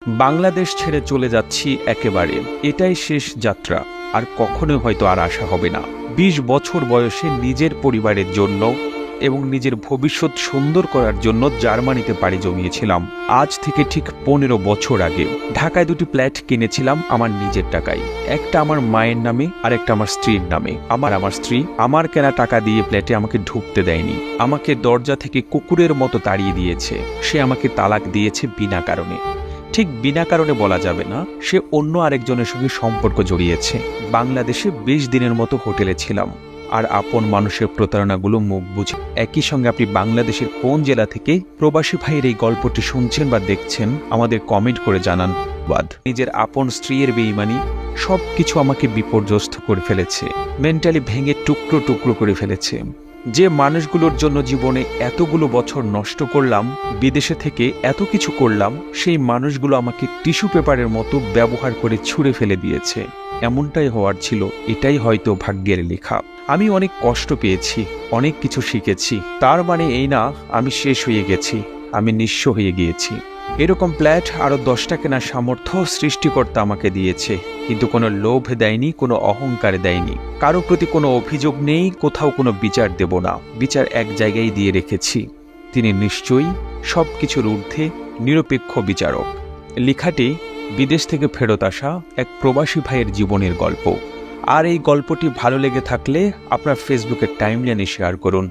বাংলাদেশ ছেড়ে চলে যাচ্ছি একেবারে, এটাই শেষ যাত্রা। আর কখনো হয়তো আর আসা হবে না। ২০ বছর বয়সে নিজের পরিবারের জন্য এবং নিজের ভবিষ্যৎ সুন্দর করার জন্য জার্মানিতে পাড়ি জমিয়েছিলাম। আজ থেকে ঠিক ১৫ বছর আগে ঢাকায় দুটি ফ্ল্যাট কিনেছিলাম আমার নিজের টাকায়। একটা আমার মায়ের নামে আর একটা আমার স্ত্রীর নামে। আমার স্ত্রী আমার কেনা টাকা দিয়ে ফ্ল্যাটে আমাকে ঢুকতে দেয়নি, আমাকে দরজা থেকে কুকুরের মতো তাড়িয়ে দিয়েছে। সে আমাকে তালাক দিয়েছে বিনা কারণে। ঠিক বিনা কারণে বলা যাবে না, সে অন্য আরেকজনের সঙ্গে সম্পর্ক জড়িয়েছে। বাংলাদেশে ২০ দিনের মতো হোটেলে ছিলাম, আর আপন মানুষের প্রতারণাগুলো মুখ বুঝে। একই সঙ্গে আপনি বাংলাদেশের কোন জেলা থেকে প্রবাসী ভাইয়ের এই গল্পটি শুনছেন বা দেখছেন আমাদের কমেন্ট করে জানান। নিজের আপন স্ত্রীর বেঈমানি সবকিছু আমাকে বিপর্যস্ত করে ফেলেছে, মেন্টালি ভেঙে টুকরো টুকরো করে ফেলেছে। যে মানুষগুলোর জন্য জীবনে এতগুলো বছর নষ্ট করলাম, বিদেশে থেকে এত কিছু করলাম, সেই মানুষগুলো আমাকে টিস্যু পেপারের মতো ব্যবহার করে ছুঁড়ে ফেলে দিয়েছে। এমনটাই হওয়ার ছিল, এটাই হয়তো ভাগ্যের লেখা। আমি অনেক কষ্ট পেয়েছি, অনেক কিছু শিখেছি, তার মানে এই না আমি শেষ হয়ে গেছি, আমি নিঃস্ব হয়ে গিয়েছি। এরকম ফ্ল্যাট আরো 10টা কেনার সামর্থ্য সৃষ্টিকর্তা আমাকে দিয়েছে, কিন্তু কোনো লোভ দেয়নি, কোনো অহংকার দেয়নি। কারো প্রতি কোনো অভিযোগ নেই, কোথাও কোনো বিচার দেব না। বিচার এক জায়গায় দিয়ে রেখেছি, তিনি নিশ্চয়ই সবকিছুর ঊর্ধ্বে নিরপেক্ষ বিচারক। লেখাটি বিদেশ থেকে ফেরত আসা এক প্রবাসী ভাইয়ের জীবনের গল্প। আর এই গল্পটি ভালো লেগে থাকলে আপনার ফেসবুকের টাইমলাইনে শেয়ার করুন।